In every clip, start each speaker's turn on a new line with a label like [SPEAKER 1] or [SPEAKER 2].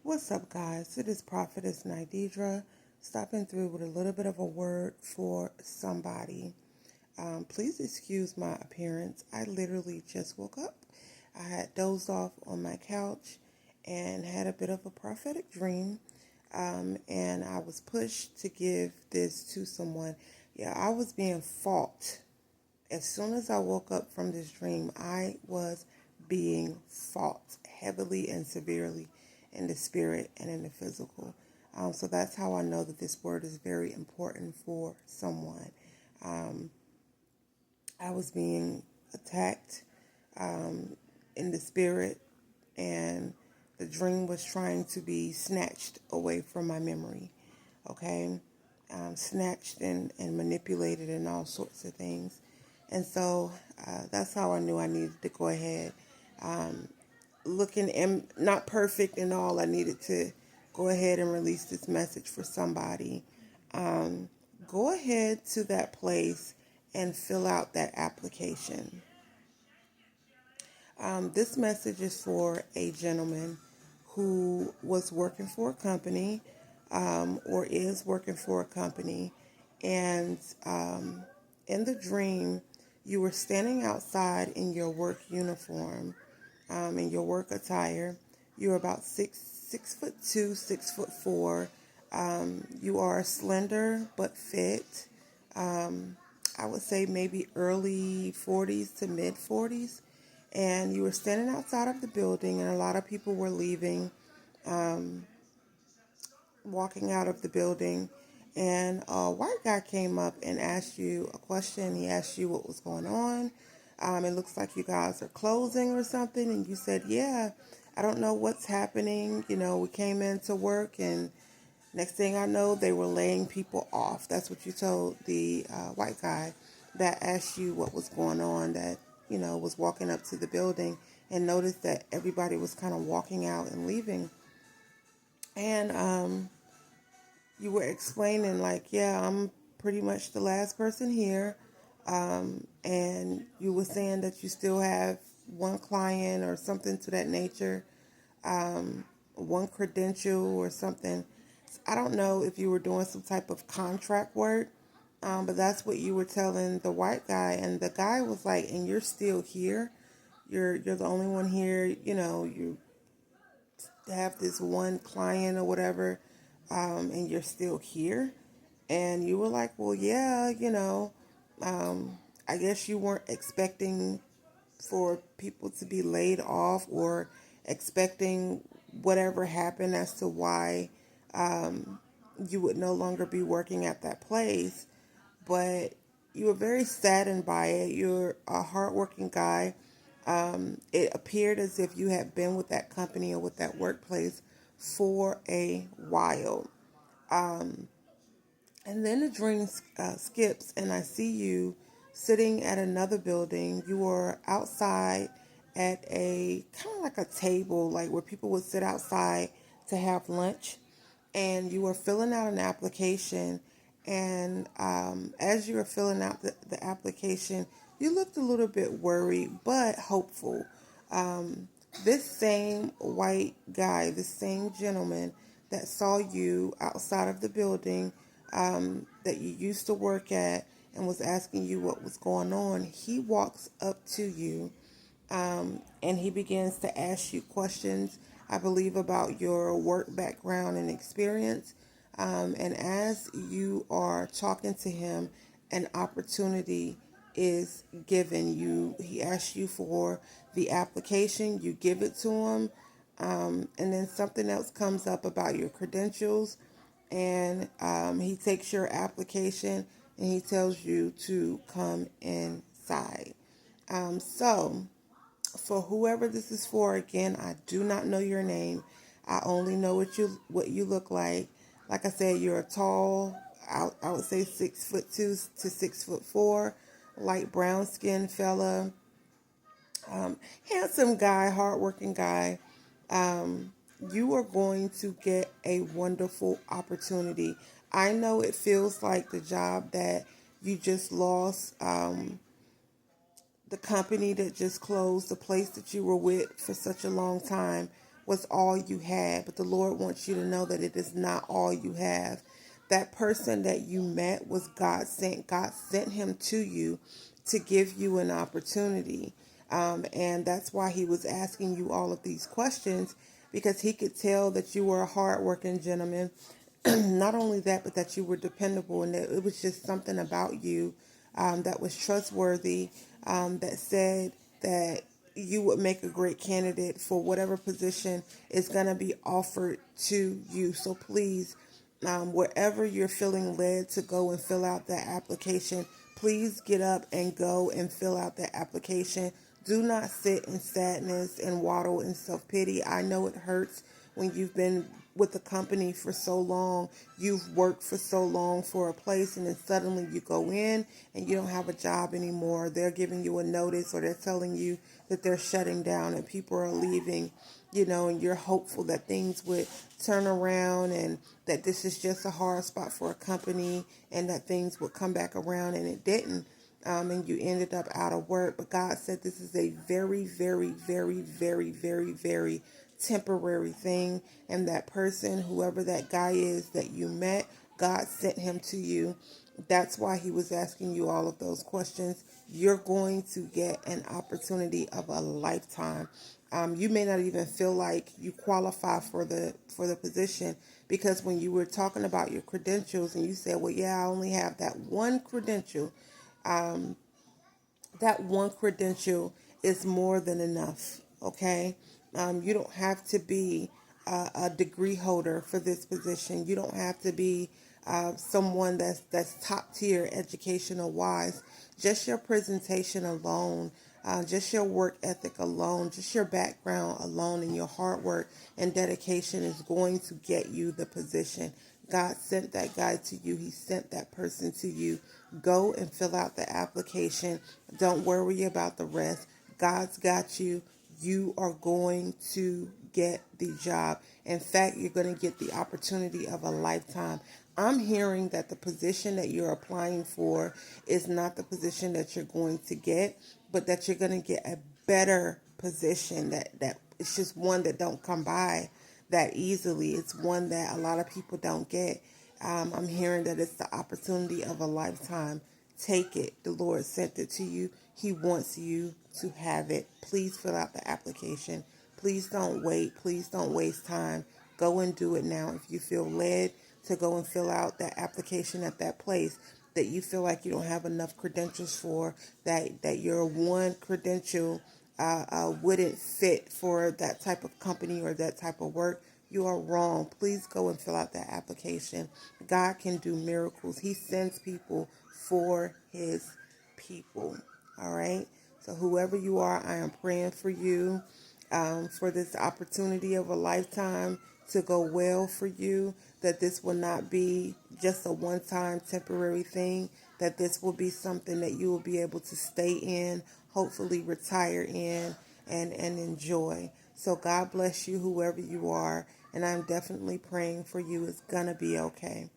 [SPEAKER 1] What's up, guys? It is Prophetess Nididra stopping through with a little bit of a word for somebody. Please excuse my appearance. I literally just woke up. I had dozed off on my couch and had a bit of a prophetic dream. And I was pushed to give this to someone. Yeah, I was being fought. As soon as I woke up from this dream, I was being fought heavily and severely in the spirit and in the physical. So that's how I know that this word is very important for someone. Um, I was being attacked in the spirit, and the dream was trying to be snatched away from my memory. Okay? Snatched and manipulated and all sorts of things. And so that's how I knew I needed to go ahead. Looking and not perfect and all, I needed to go ahead and release this message for somebody. Go ahead to that place and fill out that application. This message is for a gentleman who was working for a company or is working for a company. And in the dream, you were standing outside in your work uniform, in your work attire. You're about 6'2", 6'4". You are slender but fit. I would say maybe early 40s to mid 40s. And you were standing outside of the building, and a lot of people were leaving, walking out of the building. And a white guy came up and asked you a question. He asked you what was going on. It looks like you guys are closing or something. And you said, yeah, I don't know what's happening. You know, we came into work, and next thing I know, they were laying people off. That's what you told the white guy that asked you what was going on, that, you know, was walking up to the building and noticed that everybody was kind of walking out and leaving. And you were explaining, like, yeah, I'm pretty much the last person here. And you were saying that you still have one client or something to that nature, one credential or something. I don't know if you were doing some type of contract work, but that's what you were telling the white guy. And the guy was like, and you're still here. You're the only one here. You know, you have this one client or whatever, and you're still here. And you were like, well, yeah, you know, I guess you weren't expecting for people to be laid off or expecting whatever happened as to why you would no longer be working at that place. But you were very saddened by it. You're a hardworking guy. It appeared as if you had been with that company or with that workplace for a while. And then the dream skips, and I see you sitting at another building. You were outside at a kind of like a table, like where people would sit outside to have lunch. And you were filling out an application. And as you were filling out the application, you looked a little bit worried, but hopeful. This same white guy, this same gentleman that saw you outside of the building that you used to work at and was asking you what was going on, he walks up to you and he begins to ask you questions, I believe, about your work background and experience. And as you are talking to him, an opportunity is given you. He asks you for the application, you give it to him, and then something else comes up about your credentials, and he takes your application and he tells you to come inside. So, for whoever this is for, again, I do not know your name. I only know what you look like. Like I said, you're a tall, I would say 6'2" to 6'4", light brown skinned fella, handsome guy, hardworking guy. You are going to get a wonderful opportunity. I know it feels like the job that you just lost, the company that just closed, the place that you were with for such a long time. was all you had, but the Lord wants you to know that it is not all you have. That person that you met was God sent. God sent him to you to give you an opportunity. And that's why he was asking you all of these questions, because he could tell that you were a hardworking gentleman. Not only that, but that you were dependable, and that it was just something about you that was trustworthy, that said that you would make a great candidate for whatever position is going to be offered to you. So please, wherever you're feeling led to go and fill out that application, please get up and go and fill out that application. Do not sit in sadness and waddle in self-pity. I know it hurts when you've been with the company for so long, you've worked for so long for a place, and then suddenly you go in and you don't have a job anymore. They're giving you a notice, or they're telling you that they're shutting down and people are leaving, and you're hopeful that things would turn around and that this is just a hard spot for a company and that things would come back around, and it didn't. And you ended up out of work. But God said this is a very, very, very, very, very, very temporary thing. And that person, whoever that guy is that you met, God sent him to you. That's why he was asking you all of those questions. You're going to get an opportunity of a lifetime. You may not even feel like you qualify for the position, because when you were talking about your credentials and you said, well, yeah, I only have that one credential. That one credential is more than enough, okay? You don't have to be a degree holder for this position. You don't have to be someone that's top tier educational wise. Just your presentation alone, just your work ethic alone, just your background alone, and your hard work and dedication is going to get you the position. God sent that guy to you. He sent that person to you. Go and fill out the application. Don't worry about the rest. God's got you. You are going to get the job. In fact, you're going to get the opportunity of a lifetime. I'm hearing that the position that you're applying for is not the position that you're going to get, but that you're going to get a better position, that it's just one that don't come by that easily. It's one that a lot of people don't get. I'm hearing that it's the opportunity of a lifetime. Take it. The Lord sent it to you. He wants you to have it. Please fill out the application. Please don't wait. Please don't waste time. Go and do it now. If you feel led to go and fill out that application at that place that you feel like you don't have enough credentials for, that your one credential wouldn't fit for that type of company or that type of work, you are wrong. Please go and fill out that application. God can do miracles. He sends people for his people. All right. So whoever you are, I am praying for you, for this opportunity of a lifetime to go well for you, that this will not be just a one-time temporary thing, that this will be something that you will be able to stay in, hopefully retire in, and enjoy. So God bless you, whoever you are, and I'm definitely praying for you. It's going to be okay.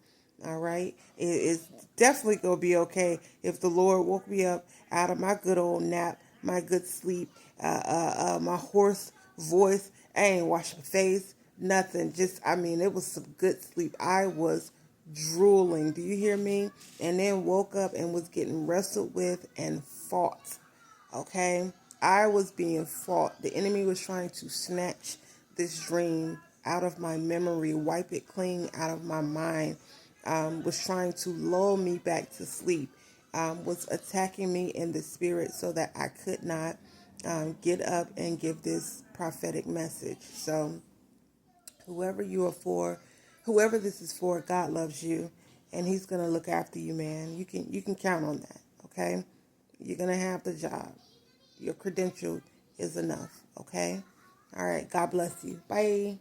[SPEAKER 1] All right. It's definitely going to be okay if the Lord woke me up out of my good old nap, my good sleep, my hoarse voice. I ain't washed my face, nothing. It was some good sleep. I was drooling. Do you hear me? And then woke up and was getting wrestled with and fought. Okay. I was being fought. The enemy was trying to snatch this dream out of my memory, wipe it clean out of my mind, was trying to lull me back to sleep, was attacking me in the spirit so that I could not get up and give this prophetic message. So whoever you are for, whoever this is for, God loves you, and he's going to look after you, man. You can count on that, okay? You're going to have the job. Your credential is enough, okay? All right, God bless you. Bye.